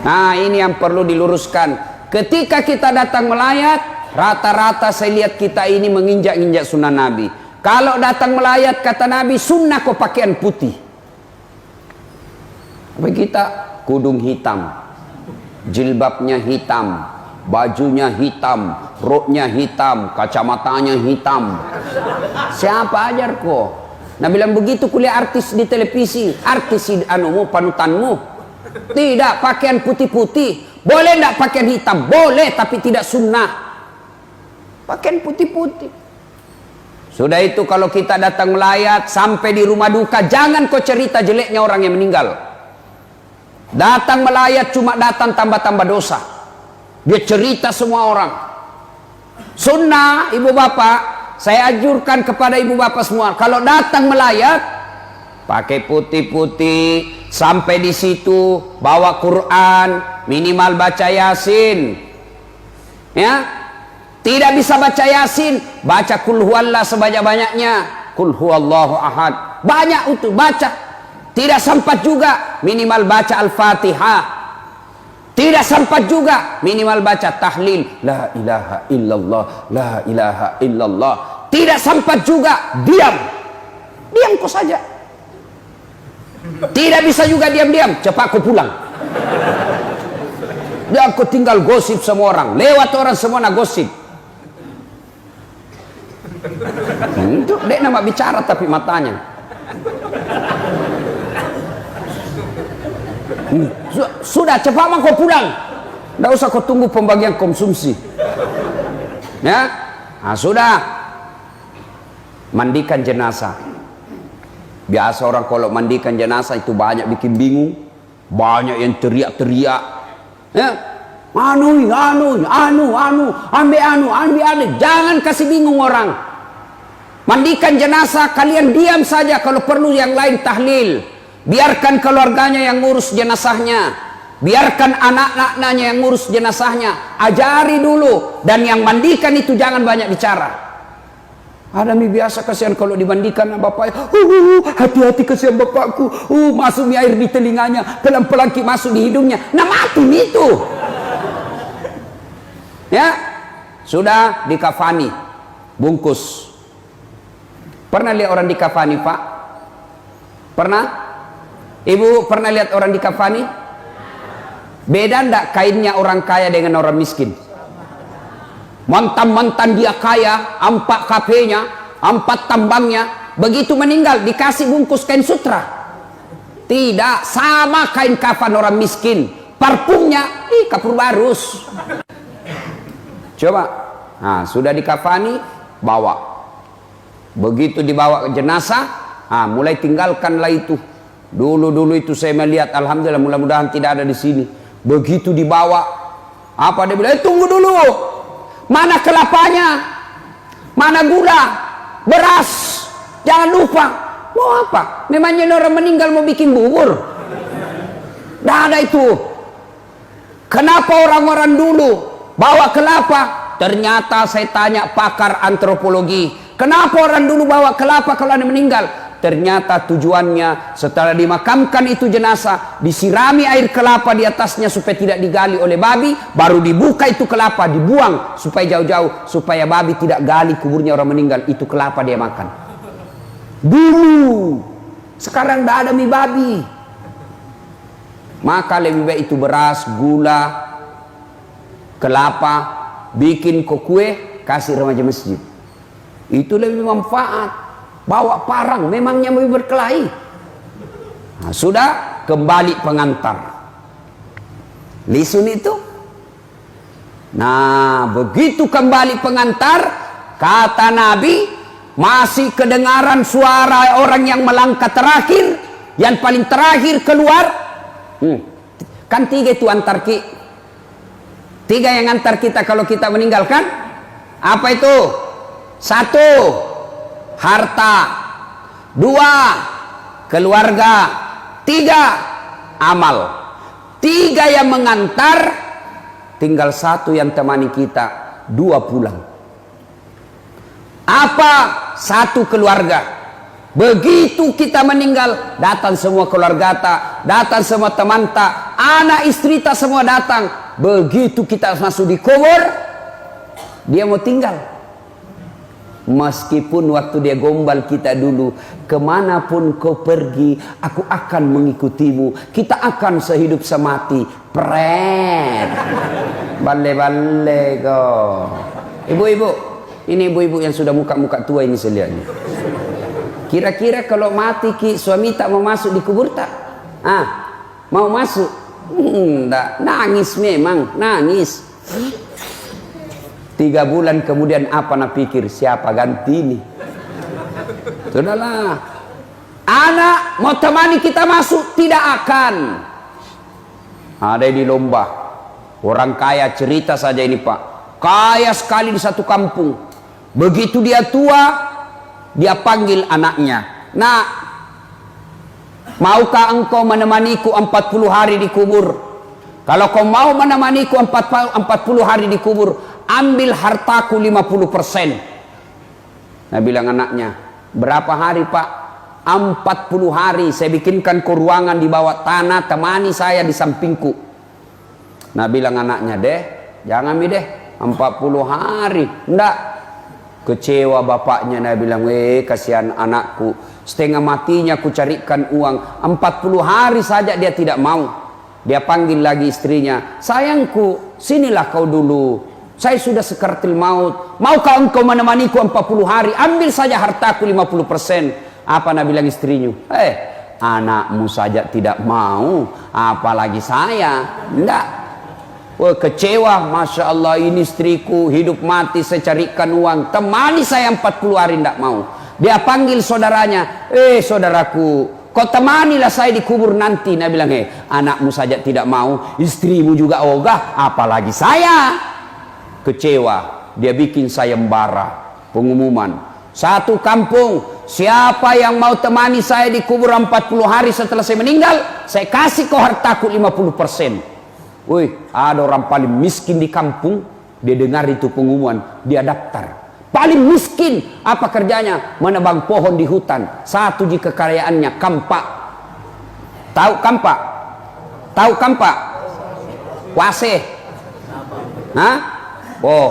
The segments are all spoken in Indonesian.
Nah, ini yang perlu diluruskan. Ketika kita datang melayat, rata-rata saya lihat kita ini menginjak-injak sunnah Nabi. Kalau datang melayat, kata Nabi, sunnah kok pakaian putih. Tapi kita kudung hitam, jilbabnya hitam, bajunya hitam, roknya hitam, kacamatanya hitam. Siapa ajar kok? Nah, bilang begitu kuliah artis di televisi, artis anumu, panutanmu. Tidak, pakaian putih-putih. Boleh enggak pakaian hitam? Boleh, tapi tidak sunnah. Pakaian putih-putih. Sudah itu kalau kita datang melayat sampai di rumah duka, jangan kau cerita jeleknya orang yang meninggal. Datang melayat cuma datang tambah-tambah dosa. Dia cerita semua orang. Sunnah, ibu bapak, saya anjurkan kepada ibu bapak semua, kalau datang melayat pakai putih-putih, sampai di situ bawa Quran, minimal baca Yasin. Ya, tidak bisa baca Yasin, baca Qul huwallah sebanyak-banyaknya. Qul huwallahu ahad, banyak itu baca. Tidak sempat juga, minimal baca Al-Fatihah. Tidak sempat juga, minimal baca tahlil, la ilaha illallah, la ilaha illallah. Tidak sempat juga, diam. Diam kau saja. Tidak bisa juga diam-diam, cepat kau pulang. Dan kau tinggal gosip semua orang, lewat orang semua nak gosip. Itu dia nama bicara tapi matanya. Sudah cepat mah kau pulang. Tidak usah kau tunggu pembagian konsumsi. Ya, nah, sudah. Mandikan jenazah. Biasa orang kalau mandikan jenazah itu banyak bikin bingung, banyak yang teriak-teriak. Ya, ambil anu. Jangan kasih bingung orang. Mandikan jenazah, kalian diam saja, kalau perlu yang lain tahlil. Biarkan keluarganya yang ngurus jenazahnya, biarkan anak-anaknya yang ngurus jenazahnya. Ajari dulu, dan yang mandikan itu jangan banyak bicara. Ada biasa kasihan kalau dimandikan bapaknya, hati-hati kasihan bapakku, masuk air di telinganya, pelan-pelan masuk di hidungnya, nah mati itu. Ya, sudah dikafani, bungkus. Pernah lihat orang dikafani, Pak? Pernah? Ibu pernah lihat orang dikafani? Beda ndak kainnya orang kaya dengan orang miskin? Mantan-mantan dia kaya, 4 KP-nya, 4 tambangnya, begitu meninggal dikasih bungkus kain sutra. Tidak, sama kain kafan orang miskin. Parfumnya, kapur barus. Coba, nah sudah dikafani, bawa. Begitu dibawa ke jenazah, mulai tinggalkanlah itu. Dulu itu saya melihat, alhamdulillah, mudah-mudahan tidak ada di sini. Begitu dibawa, apa dia bilang? Tunggu dulu. Mana kelapanya? Mana gula? Beras? Jangan lupa. Mau apa? Memangnya orang meninggal mau bikin bubur? Tidak ada itu. Kenapa orang-orang dulu bawa kelapa? Ternyata saya tanya pakar antropologi, kenapa orang dulu bawa kelapa kalau ada meninggal? Ternyata tujuannya setelah dimakamkan itu jenazah, disirami air kelapa di atasnya supaya tidak digali oleh babi, baru dibuka itu kelapa, dibuang supaya jauh-jauh, supaya babi tidak gali kuburnya orang meninggal. Itu kelapa dia makan dulu. Sekarang tidak ada mie babi, maka lebih baik itu beras, gula, kelapa, bikin kue, kasih remaja masjid. Itu lebih manfaat. Bawa parang, memangnya mau berkelahi. Nah, sudah kembali pengantar. Lisun itu. Nah, begitu kembali pengantar, kata Nabi, masih kedengaran suara orang yang melangkah terakhir, yang paling terakhir keluar. Kan 3 itu antar 3 yang antar kita kalau kita meninggalkan. Apa itu? 1, harta. 2, keluarga. 3, amal. 3 yang mengantar, tinggal 1 yang temani kita, 2 pulang. Apa? 1 keluarga, Begitu kita meninggal, datang semua keluarga tak, datang semua teman tak, anak istri tak semua datang. Begitu kita masuk di kubur, dia mau tinggal. Meskipun waktu dia gombal kita dulu, kemanapun kau pergi, aku akan mengikutimu. Kita akan sehidup semati. Pret. Bale-bale kau. Ibu-ibu, ini ibu-ibu yang sudah muka-muka tua ini saya lihat. Kira-kira kalau mati suami tak mau masuk di kubur tak? Mau masuk? Enggak, nangis memang, nangis. 3 bulan kemudian apa nak pikir, siapa ganti ini? Sudahlah. Anak mau temani kita masuk, tidak akan. Ada di lomba. Orang kaya cerita saja ini Pak. Kaya sekali di satu kampung. Begitu dia tua, dia panggil anaknya. Nak, maukah engkau menemaniku 40 hari di kubur? Kalau kau mau menemaniku 40 hari di kubur, ambil hartaku 50%. Nah bilang anaknya, berapa hari Pak? 40 hari. Saya bikinkan ke ruangan di bawah tanah, temani saya di sampingku. Nah bilang anaknya, deh jangan deh 40 hari. Enggak. Kecewa bapaknya. Nah bilang, kasihan anakku, setengah matinya ku carikan uang, 40 hari saja dia tidak mau. Dia panggil lagi istrinya, sayangku sinilah kau dulu, saya sudah sekaratul maut, maukah engkau menemaniku 40 hari, ambil saja hartaku 50%. Apa nak bilang istrinya? Anakmu saja tidak mau, apalagi saya. Enggak. Wah, kecewa, Masya Allah, ini istriku hidup mati saya carikan uang, temani saya 40 hari, tidak mau. Dia panggil saudaranya, saudaraku, kau temanilah saya di kubur nanti. Nah bilang, anakmu saja tidak mau, istrimu juga ogah, apalagi saya. Kecewa, dia bikin sayembara, pengumuman. Satu kampung, siapa yang mau temani saya di kubur 40 hari setelah saya meninggal, saya kasih kau hartaku 50%. Woi, ada orang paling miskin di kampung, dia dengar itu pengumuman, dia daftar. Paling miskin, apa kerjanya? Menebang pohon di hutan. Satu di kekayaannya, kampak. Tahu kampak? Tahu kampak? Wase. Oh,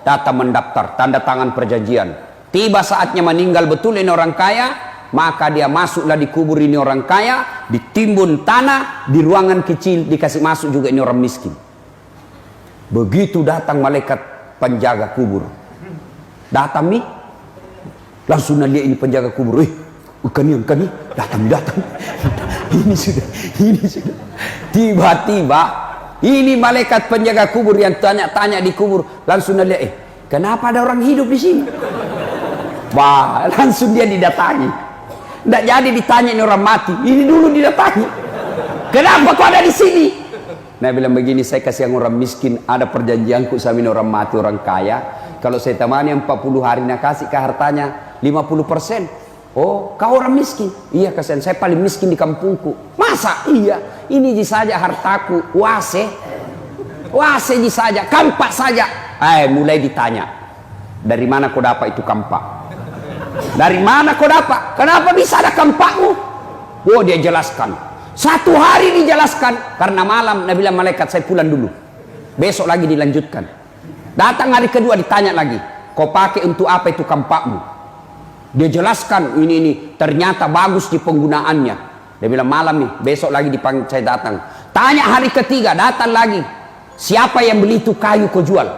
datang mendaftar, tanda tangan perjanjian. Tiba saatnya meninggal betul ini orang kaya, maka dia masuklah di kubur ini orang kaya, ditimbun tanah, di ruangan kecil dikasih masuk juga ini orang miskin. Begitu datang malaikat penjaga kubur, datang nih, langsung lihat ini penjaga kubur, kan nih, datang, ini sudah. Tiba-tiba ini malaikat penjaga kubur yang tanya-tanya di kubur, langsung lihat, kenapa ada orang hidup di sini? Wah, langsung dia didatangi. Tidak jadi ditanya ini orang mati, ini dulu didatangi. Kenapa kau ada di sini? Nah bilang begini, saya kasih yang orang miskin, ada perjanjianku sama ini orang mati, orang kaya. Kalau saya temani 40 hari, nak kasih ke hartanya 50%. Oh, kau orang miskin? Iya kasihan, saya paling miskin di kampungku. Masa? Iya, ini saja hartaku, wase saja, kampak saja. Mulai ditanya, dari mana kau dapat itu kampak? Dari mana kau dapat? Kenapa bisa ada kampakmu? Oh, dia jelaskan. 1 hari dijelaskan. Karena malam, Nabi bilang malaikat, saya pulang dulu. Besok lagi dilanjutkan. Datang hari kedua ditanya lagi, kau pakai untuk apa itu kampakmu? Dia jelaskan, ini ternyata bagus di penggunaannya. Dia bilang malam nih, besok lagi dipanggil, saya datang. Tanya hari ketiga, datang lagi. Siapa yang beli itu kayu kau jual?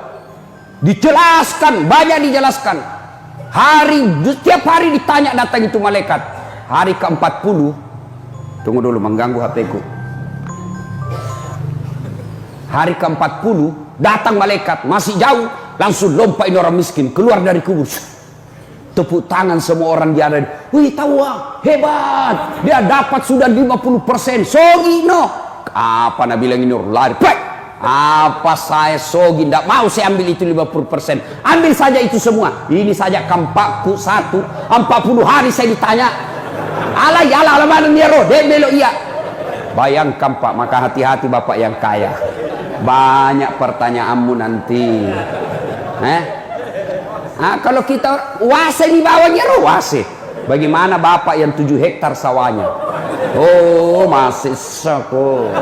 Dijelaskan, banyak dijelaskan. Setiap hari ditanya, datang itu malaikat. Hari ke-40, tunggu dulu mengganggu HP-ku. Hari ke-40 datang malaikat, masih jauh, langsung lompat ini orang miskin keluar dari kubur. Tepuk tangan semua orang dia ada. Wih, tahu hebat, dia dapat sudah 50%. Sogi no. Apa Nabi bilang ini lari. Apa saya sogi, tidak mau saya ambil itu 50%. Ambil saja itu semua. Ini saja kampakku 40 hari saya ditanya. Ala mana dia roh, dia belok iya. Bayangkan Pak, maka hati-hati Bapak yang kaya. Banyak pertanyaanmu nanti. Kalau kita wase di bawahnya roh wase. Bagaimana bapak yang 7 hektar sawahnya? Oh, masih sako.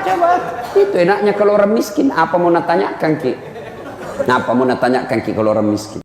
Coba itu enaknya kalau orang miskin. Apa mau natanyakan ki? Apa mau natanyakan ki kalau orang miskin?